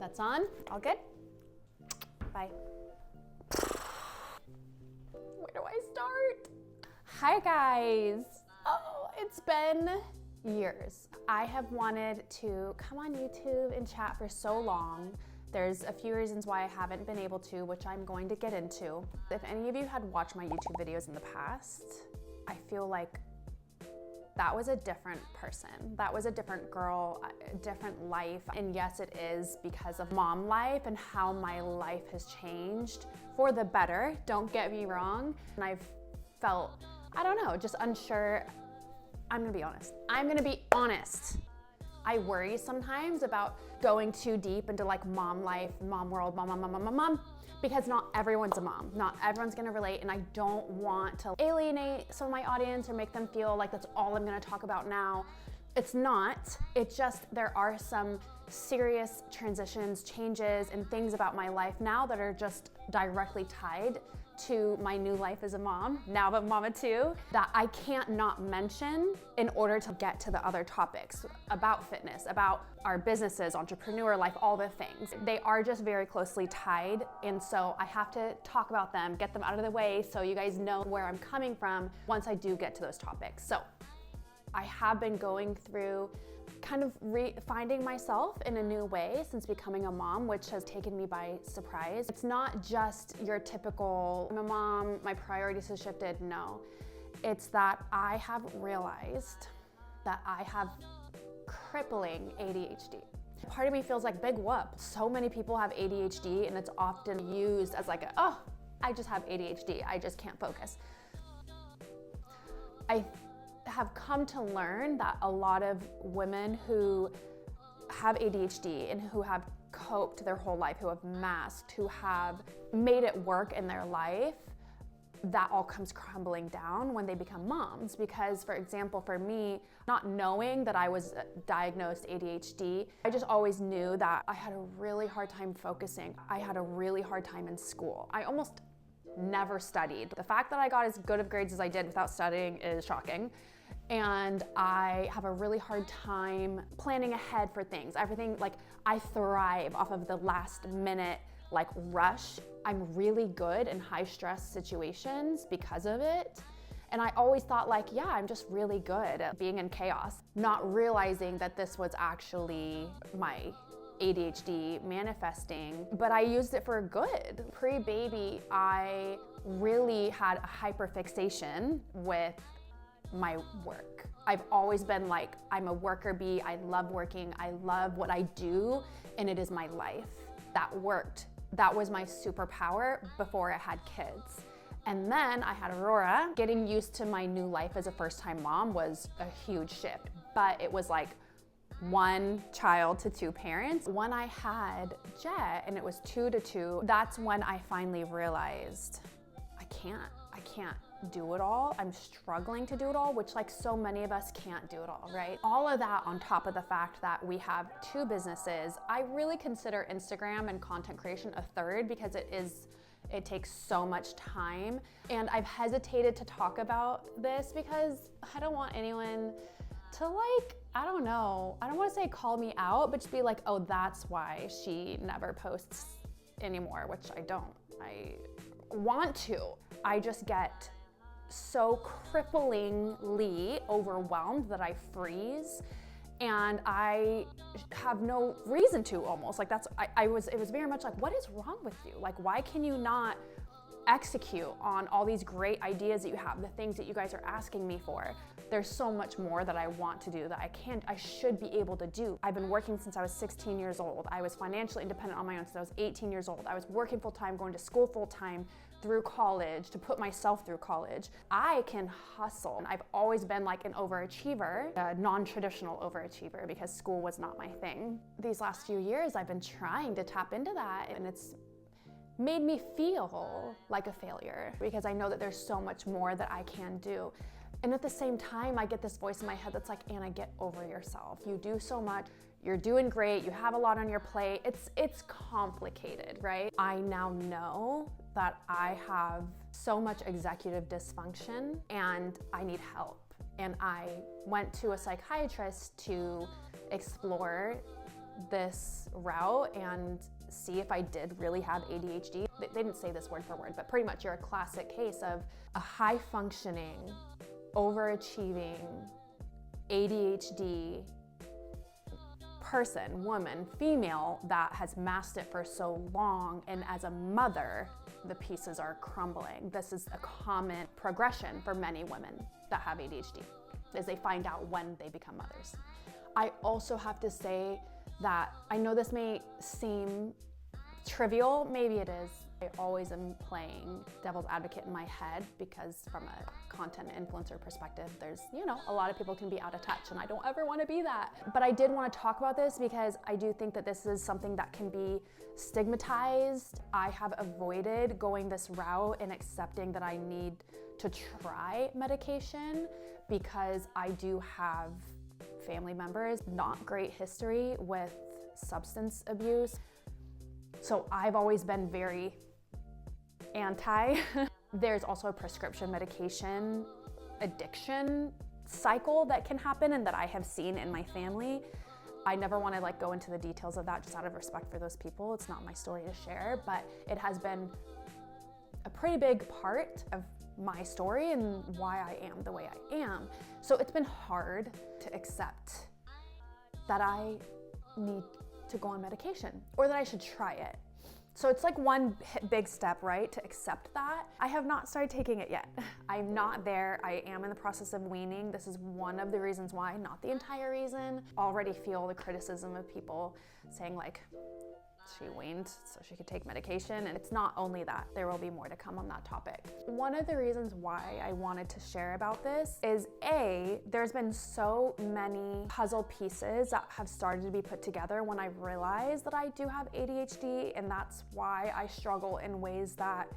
That's on. All good? Bye. Where do I start? Hi guys. Oh, it's been years. I have wanted to come on YouTube and chat for so long. There's a few reasons why I haven't been able to, which I'm going to get into. If any of you had watched my YouTube videos in the past, I feel like that was a different person. That was a different girl, a different life. And yes, it is because of mom life and how my life has changed for the better. Don't get me wrong. And I've felt, I don't know, just unsure. I'm gonna be honest. I worry sometimes about going too deep into like mom life, mom world, mom, because not everyone's a mom. Not everyone's gonna relate, and I don't want to alienate some of my audience or make them feel like that's all I'm gonna talk about now. It's not. It's just there are some serious transitions, changes, and things about my life now that are just directly tied to my new life as a mom, now but mama too, that I can't not mention in order to get to the other topics about fitness, about our businesses, entrepreneur life, all the things. They are just very closely tied, and so I have to talk about them, get them out of the way so you guys know where I'm coming from once I do get to those topics. So I have been going through kind of finding myself in a new way since becoming a mom, which has taken me by surprise. It's not just your typical, I'm a mom, my priorities have shifted. No, it's that I have realized that I have crippling ADHD. Part of me feels like big whoop. So many people have ADHD and it's often used as like, oh, I just have ADHD, I just can't focus. I have come to learn that a lot of women who have ADHD and who have coped their whole life, who have masked, who have made it work in their life, that all comes crumbling down when they become moms. Because, for example, for me, not knowing that I was diagnosed ADHD, I just always knew that I had a really hard time focusing. I had a really hard time in school. I almost never studied. The fact that I got as good of grades as I did without studying is shocking. And I have a really hard time planning ahead for things. Everything, like, I thrive off of the last minute, like, rush. I'm really good in high stress situations because of it. And I always thought like, yeah, I'm just really good at being in chaos, not realizing that this was actually my ADHD manifesting, but I used it for good. Pre-baby, I really had a hyperfixation with my work. I've always been like, I'm a worker bee. I love working. I love what I do, and it is my life. That worked. That was my superpower before I had kids. And then I had Aurora. Getting used to my new life as a first-time mom was a huge shift, but it was like one child to two parents. When I had Jet and it was 2 to 2, that's when I finally realized I can't do it all. I'm struggling to do it all, which like so many of us can't do it all, right? All of that on top of the fact that we have 2 businesses. I really consider Instagram and content creation a third because it takes so much time. And I've hesitated to talk about this because I don't want anyone to like, I don't know, I don't want to say call me out, but just be like, oh, that's why she never posts anymore, which I don't. I want to. I just get so cripplingly overwhelmed that I freeze, and I have no reason to almost. Like it was very much like, what is wrong with you? Like, why can you not execute on all these great ideas that you have, the things that you guys are asking me for? There's so much more that I want to do that I should be able to do. I've been working since I was 16 years old. I was financially independent on my own since I was 18 years old. I was working full-time, going to school full-time, through college, to put myself through college. I can hustle. I've always been like an overachiever, a non-traditional overachiever, because school was not my thing. These last few years, I've been trying to tap into that, and it's made me feel like a failure because I know that there's so much more that I can do. And at the same time, I get this voice in my head that's like, Anna, get over yourself. You do so much. You're doing great. You have a lot on your plate. It's complicated, right? I now know that I have so much executive dysfunction and I need help. And I went to a psychiatrist to explore this route and see if I did really have ADHD. They didn't say this word for word, but pretty much you're a classic case of a high functioning, overachieving, ADHD person, woman, female that has masked it for so long, and as a mother, the pieces are crumbling. This is a common progression for many women that have ADHD, is they find out when they become mothers. I also have to say that I know this may seem trivial, maybe it is. I always am playing devil's advocate in my head because from a content influencer perspective, there's, a lot of people can be out of touch and I don't ever want to be that. But I did want to talk about this because I do think that this is something that can be stigmatized. I have avoided going this route and accepting that I need to try medication because I do have family members, not great history with substance abuse. So I've always been very anti. There's also a prescription medication addiction cycle that can happen and that I have seen in my family. I never want to go into the details of that just out of respect for those people. It's not my story to share, but it has been a pretty big part of my story and why I am the way I am. So it's been hard to accept that I need to go on medication or that I should try it. So it's one big step, right, to accept that. I have not started taking it yet. I'm not there. I am in the process of weaning. This is one of the reasons why, not the entire reason. Already feel the criticism of people saying she weaned so she could take medication, and it's not only that. There will be more to come on that topic. One of the reasons why I wanted to share about this is there's been so many puzzle pieces that have started to be put together when I realized that I do have ADHD, and that's why I struggle in ways that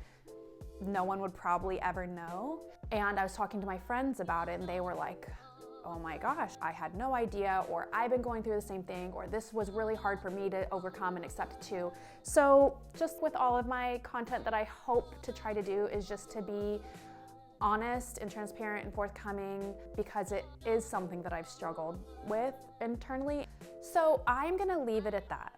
no one would probably ever know. And I was talking to my friends about it and they were like, oh my gosh, I had no idea, or I've been going through the same thing, or this was really hard for me to overcome and accept too. So just with all of my content that I hope to try to do is just to be honest and transparent and forthcoming because it is something that I've struggled with internally. So I'm gonna leave it at that.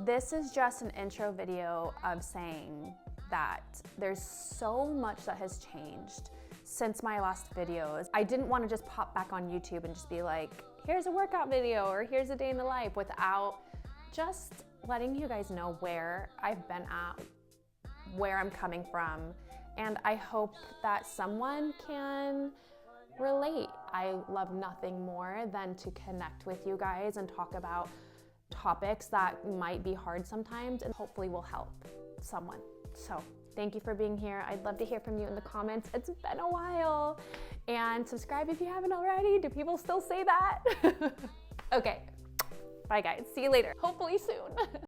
This is just an intro video of saying that there's so much that has changed since my last videos. I didn't want to just pop back on YouTube and just be like, here's a workout video or here's a day in the life, without just letting you guys know where I've been at, where I'm coming from. And I hope that someone can relate. I love nothing more than to connect with you guys and talk about topics that might be hard sometimes and hopefully will help someone. So thank you for being here. I'd love to hear from you in the comments. It's been a while. And subscribe if you haven't already. Do people still say that? Okay, bye guys. See you later. Hopefully soon.